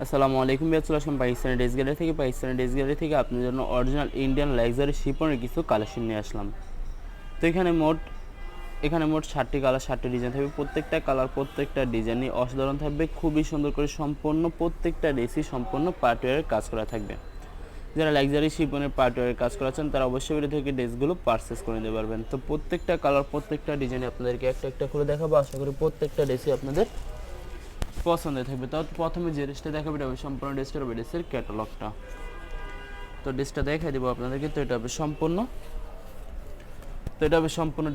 আসসালামু আলাইকুম বিয়ার, চলে আসলাম পাকিস্তানি ড্রেস গ্যালারি থেকে আপনার জন্য অরিজিনাল ইন্ডিয়ান লাক্সারি শিপনের কিছু কালেকশন নিয়ে আসলাম। তো এখানে মোট 60টি কালার, 60টি ডিজাইন থাকবে। প্রত্যেকটা কালার, প্রত্যেকটা ডিজাইনই অসাধারণ থাকবে, খুবই সুন্দর করে সম্পূর্ণ প্রত্যেকটা ড্রেসই সম্পূর্ণ পার্টওয়্যারের কাজ করা থাকবে। যারা লাক্সারি শিপনের পার্টওয়্যারের কাজ করাচ্ছেন তারা অবশ্যই ভিডিও থেকে ড্রেসগুলো পারচেস করে নিতে পারবেন। তো প্রত্যেকটা কালার, প্রত্যেকটা ডিজাইন আপনাদেরকে একটা একটা করে দেখাবো। আশা করি প্রত্যেকটা ড্রেসই আপনাদের পছন্দের থাকবে। তো প্রথমে যে ড্রেসটা দেখাবো এটা হবে সম্পূর্ণ ড্রেসটার ড্রেসের ক্যাটালগটা। তো ড্রেসটা দেখাই দেবো আপনাদেরকে। তো এটা হবে সম্পূর্ণ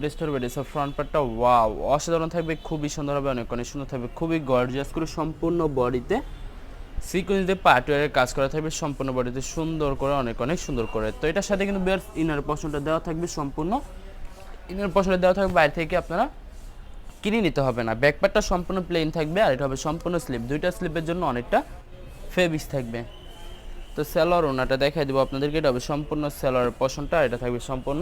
ড্রেসটার ড্রেসের ফ্রন্ট পার্টটা ওয়াও অসাধারণ থাকবে, খুবই সুন্দর হবে, অনেক অনেক সুন্দর থাকবে, খুবই গর্জিয়াস করে সম্পূর্ণ বডিতে সিকোয়েন্স দিয়ে পার্টওয়্যারের কাজ করা থাকবে, সম্পূর্ণ বডিতে সুন্দর করে, অনেক অনেক সুন্দর করে। তো এটার সাথে কিন্তু বেয়ার ইনার পশনটা দেওয়া থাকবে, সম্পূর্ণ ইনার পশনটা দেওয়া থাকবে, বাইরে থেকে আপনারা কিনে নিতে হবে না। ব্যাক পার্টটা সম্পূর্ণ প্লেন থাকবে, আর এটা হবে সম্পূর্ণ স্লিপ, দুইটা স্লিপের জন্য অনেকটা ফেব্রিক্স থাকবে। তো সেলোয়ার ওনাটা দেখাই দেবো আপনাদেরকে। এটা হবে সম্পূর্ণ সেলোয়ারের পশনটা, এটা থাকবে সম্পূর্ণ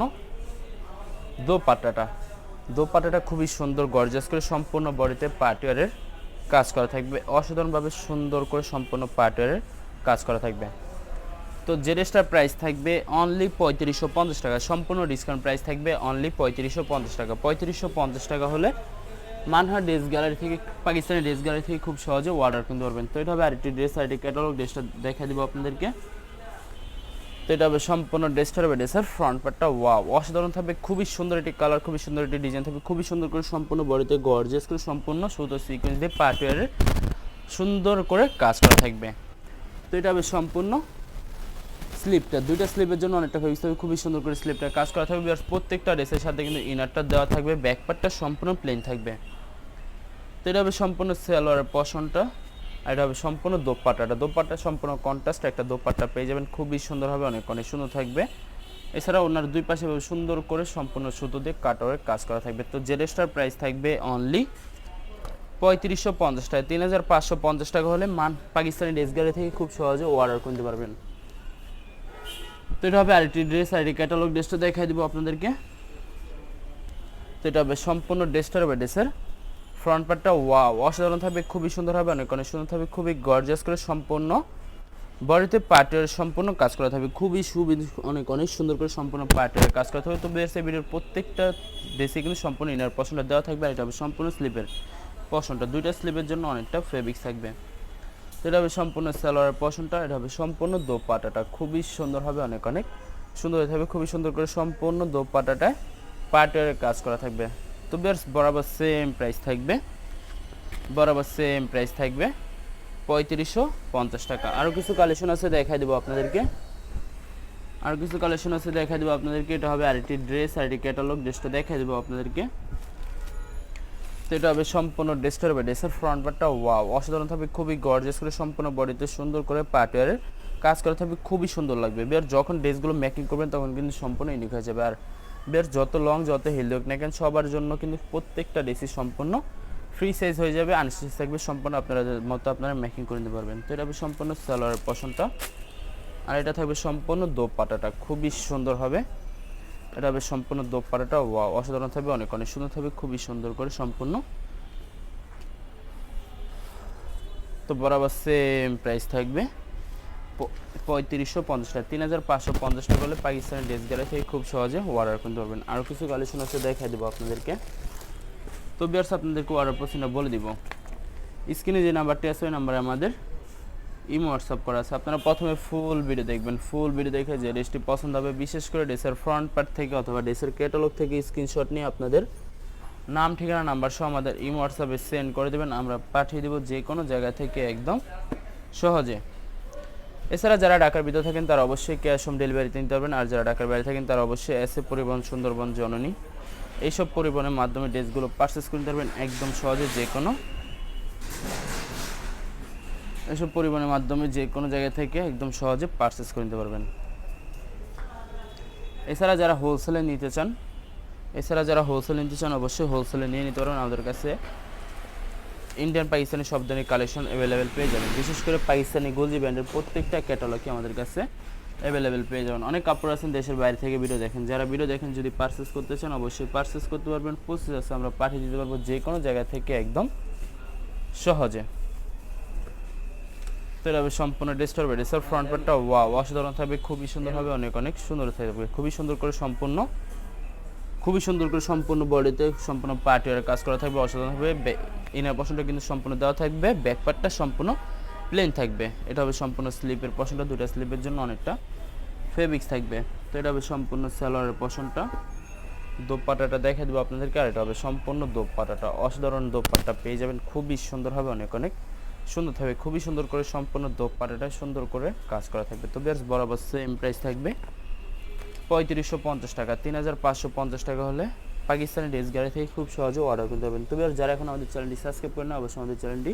দোপাট্টাটা খুবই সুন্দর গর্জিয়াস করে সম্পূর্ণ বডিতে পার্টওয়্যারের কাজ করা থাকবে, অসাধারণভাবে সুন্দর করে সম্পূর্ণ পার্টওয়্যারের কাজ করা থাকবে। তো যে ড্রেসটার প্রাইস থাকবে অনলি 3550 টাকা, সম্পূর্ণ ডিসকাউন্ট প্রাইস থাকবে অনলি 3550 টাকা। 3550 টাকা হলে মানহা ড্রেস গ্যালারি থেকে, পাকিস্তানি ড্রেস গ্যালারি থেকে খুব সহজে অর্ডার করতে পারবেন। তো এটা হবে আরেকটি ড্রেস, আরেকটি ক্যাটালগ। ড্রেসটা দেখা দিব আপনাদেরকে। তো এটা হবে সম্পূর্ণ ড্রেসটার হবে ড্রেসের ফ্রন্ট পার্টটা ওয়াও অসাধারণ থাকবে, খুবই সুন্দর একটি কালার, খুবই সুন্দর একটি ডিজাইন থাকবে, খুবই সুন্দর করে সম্পূর্ণ বডিতে গর্জিয়াস করে সম্পূর্ণ সুতো সিকোয়েন্স দিয়ে পার্টওয়্যারের সুন্দর করে কাজ করা থাকবে। তো এটা হবে সম্পূর্ণ স্লিপটা, দুইটা স্লিপের জন্য অনেকটা ফেব্রিক্স থাকবে, খুবই সুন্দর করে স্লিপটা কাজ করা থাকবে। আর প্রত্যেকটা ড্রেসের সাথে কিন্তু ইনারটা দেওয়া থাকবে, ব্যাক পার্টটা সম্পূর্ণ প্লেন থাকবে। তো এটা হবে সম্পূর্ণ সালোয়ারের পশনটা, আর এটা হবে সম্পূর্ণ দোপাট্টা সম্পূর্ণ কন্ট্রাস্ট একটা দোপাট্টা পেয়ে যাবেন, খুবই সুন্দর হবে, অনেক অনেক সুন্দর থাকবে। এছাড়া ওনার দুই পাশে সুন্দর করে সম্পূর্ণ সুতো দিয়ে কাটওয়ার্কের কাজ করা থাকবে। তো যে ড্রেসটার প্রাইস থাকবে অনলি 3550 টাকা, 3550 টাকা হলে পাকিস্তানি ড্রেস গ্যালারি থেকে খুব সহজে অর্ডার করতে পারবেন। তো এটা হবে আরেকটি ড্রেস, আরেকটি ক্যাটালগ। ড্রেসটা দেখাই দিব আপনাদেরকে। তো এটা হবে সম্পূর্ণ ড্রেসটার হবে ড্রেসের ফ্রন্ট পার্টটা ওয়াও অসাধারণ থাকবে, খুবই সুন্দর হবে, অনেক অনেক সুন্দর থাকবে, খুবই গর্জিয়াস করে সম্পূর্ণ বডিতে পার্টের সম্পূর্ণ কাজ করা থাকবে, খুবই অনেক অনেক সুন্দর করে সম্পূর্ণ পার্টের কাজ করা থাকবে। তো বেশ এই ভিডিওর প্রত্যেকটা ড্রেসে কিন্তু সম্পূর্ণ ইনার পশনটা দেওয়া থাকবে, আর এটা হবে সম্পূর্ণ স্লিপের পশনটা, দুইটা স্লিপের জন্য অনেকটা ফেব্রিক্স থাকবে। তো এটা হবে সম্পূর্ণ সালোয়ারের পশনটা, এটা হবে সম্পূর্ণ দোপাট্টাটা, খুবই সুন্দর হবে, অনেক অনেক সুন্দর থাকবে, খুবই সুন্দর করে সম্পূর্ণ দোপাট্টাটায় পার্টের কাজ করা থাকবে। তো বেশ বরাবর সেম প্রাইস থাকবে 3550 টাকা। আরও কিছু কালেকশন আছে দেখাই দেবো আপনাদেরকে। এটা হবে আরেকটি ড্রেস, আরেকটি ক্যাটালগ। ড্রেসটা দেখাই দেবো আপনাদেরকে। তো এটা হবে সম্পূর্ণ ড্রেসটার হবে ড্রেসের ফ্রন্ট পার্টটা ওয়াও অসাধারণ থাকবে, খুবই গর্জিয়াস করে সম্পূর্ণ বডিতে সুন্দর করে পার্টওয়্যারের কাজ করা থাকবে, খুবই সুন্দর লাগবে। বের যখন ড্রেসগুলো মেকিং করবেন তখন কিন্তু সম্পূর্ণ ইউনিক হয়ে যাবে। আর বের যত লং যত হেলদি হোক না কেন সবার জন্য কিন্তু প্রত্যেকটা ড্রেসই সম্পূর্ণ ফ্রি সাইজ হয়ে যাবে, আনস্টিচ থাকবে, সম্পূর্ণ আপনারা মতো আপনারা মেকিং করে নিতে পারবেন। তো এটা হবে সম্পূর্ণ সালোয়ারের পশনটা, আর এটা থাকবে সম্পূর্ণ দোপাট্টাটা, খুবই সুন্দর হবে। এটা হবে সম্পূর্ণ দোপাট্টাটা ওয়াও অসাধারণ থাকবে, অনেক অনেক সুন্দর থাকবে, খুবই সুন্দর করে সম্পূর্ণ। তো বরাবর সেম প্রাইস থাকবে 3550 টাকা, 3550 টাকা হলে পাকিস্তানের ড্রেস গ্যালারি থেকে খুব সহজে অর্ডার করতে পারবেন। আরও কিছু কালেকশন আছে দেখাই দেবো আপনাদেরকে। তো বিয়ার্স আপনাদেরকে অর্ডার প্রসেসটা বলে দিব। স্ক্রিনে যে নাম্বারটি আছে ওই নাম্বারে আমাদের ইমো হোয়াটসঅ্যাপ করা আছে। আপনারা প্রথমে ফুল ভিডিও দেখবেন, ফুল ভিডিও দেখে যে ড্রেসটি পছন্দ হবে, বিশেষ করে ড্রেসের ফ্রন্ট পার্ট থেকে অথবা ড্রেসের ক্যাটালগ থেকে স্ক্রিনশট নিয়ে আপনাদের নাম, ঠিকানা, নাম্বার সহ আমাদের ইমো হোয়াটসঅ্যাপে সেন্ড করে দেবেন, আমরা পাঠিয়ে দেবো যে কোনো জায়গা থেকে একদম সহজে। এছাড়া যারা ঢাকার ভিতরে থাকেন তারা অবশ্যই ক্যাশ অন ডেলিভারিতে নিতে পারবেন, আর যারা ঢাকার বাইরে থাকেন তারা অবশ্যই এসএ পরিবহন, সুন্দরবন, জননী এইসব পরিবহনের মাধ্যমে ড্রেসগুলো পারচেস করে নিতে পারবেন একদম সহজে, এসব পরিবহনের মাধ্যমে যে কোনো জায়গা থেকে একদম সহজে পারচেস করে নিতে পারবেন। এছাড়া যারা হোলসেলে নিতে চান অবশ্যই হোলসেলে নিয়ে নিতে পারবেন। আমাদের কাছে ইন্ডিয়ান পাকিস্তানি সব ধরনের কালেকশন অ্যাভেলেবেল পেয়ে যাবেন, বিশেষ করে পাকিস্তানি গোলজি ব্র্যান্ডের প্রত্যেকটা ক্যাটালগই আমাদের কাছে অ্যাভেলেবেল পেয়ে যাবেন। অনেক কাপড় আছেন দেশের বাইরে থেকে ভিডিও দেখেন, যারা ভিডিও দেখেন যদি পারচেস করতে চান অবশ্যই পারচেস করতে পারবেন, প্রসেস আছে, আমরা পাঠিয়ে দিতে পারবো যে কোনো জায়গা থেকে একদম সহজে। তো এটা হবে সম্পূর্ণ ড্রেসটার ড্রেসের ফ্রন্ট পার্টটা ওয়াও অসাধারণ থাকবে, খুবই সুন্দর হবে, অনেক অনেক সুন্দর থাকবে, খুবই সুন্দর করে সম্পূর্ণ বডিতে সম্পূর্ণ পার্টিওয়ারের কাজ করা থাকবে, অসাধারণ হবে। ইনার পোর্শনটা কিন্তু সম্পূর্ণ দেওয়া থাকবে, ব্যাক পার্টটা সম্পূর্ণ প্লেন থাকবে। এটা হবে সম্পূর্ণ স্লিপের পোর্শনটা, দুইটা স্লিপের জন্য অনেকটা ফেব্রিক্স থাকবে। তো এটা হবে সম্পূর্ণ সালোয়ারের পোর্শনটা, দোপাট্টাটা দেখে দেবো আপনাদেরকে। আর এটা হবে সম্পূর্ণ দোপাট্টাটা, অসাধারণ দোপাট্টা পেয়ে যাবেন, খুবই সুন্দর হবে, অনেক অনেক সুন্দর থাকবে, খুবই সুন্দর করে সম্পূর্ণ দোপাট্টাটা সুন্দর করে কাজ করা থাকবে। তো বেশ বরাবর সেম প্রাইস থাকবে 3550 টাকা। 3550 টাকা হলে পাকিস্তানি ড্রেস গ্যালারি থেকে খুব সহজে অর্ডার করতে পারবেন। তবে আর যারা এখন আমাদের চ্যানেলটি সাবস্ক্রাইব করেন না, অবশ্যই আমাদের চ্যানেলটি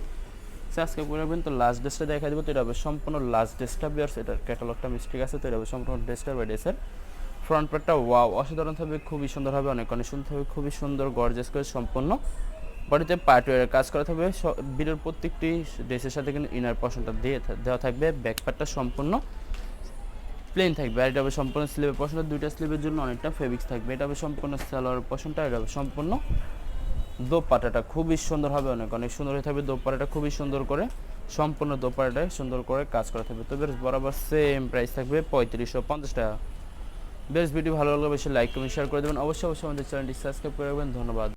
সাবস্ক্রাইব করে রাখবেন। তো লাস্ট ড্রেসটা দেখা দেবো। তো এটা হবে সম্পূর্ণ লাস্ট ড্রেসটা বিয়ার্স, এটার ক্যাটালগটা মিস্টেক আছে। তো এটা হবে সম্পূর্ণ ড্রেসটা বা ড্রেসের ফ্রন্ট পার্টটা ওয়াও অসাধারণ থাকবে, খুবই সুন্দর হবে, অনেক অনেক সুন্দর হবে, খুবই সুন্দর গর্জিয়াস করে সম্পূর্ণ বডিতে পার্টিওয়ারের কাজ করা থাকবে। ভিডিওর প্রত্যেকটি ড্রেসের সাথে কিন্তু ইনার পোর্শনটা দেওয়া থাকবে, ব্যাক পার্টটা সম্পূর্ণ প্লেন থাকবে। আর এটা হবে সম্পূর্ণ স্লিভের পোর্শনটা, দুইটা স্লিভের জন্য অনেকটা ফেব্রিক্স থাকবে। এটা হবে সম্পূর্ণ সালোয়ার পোর্শনটা, এটা হবে সম্পূর্ণ দোপাট্টাটা খুবই সুন্দর হবে, অনেক অনেক সুন্দর হয়ে থাকবে। দোপাট্টাটা খুবই সুন্দর করে সম্পূর্ণ দোপাট্টাটায় সুন্দর করে কাজ করা থাকবে। তো বেশ বরাবর সেম প্রাইস থাকবে 3550 টাকা। বেশ ভিডিও ভালো লাগলে বেশি লাইক কমেন্ট শেয়ার করে দেবেন, অবশ্যই আমাদের চ্যানেলটি সাবস্ক্রাইব করে রাখবেন। ধন্যবাদ।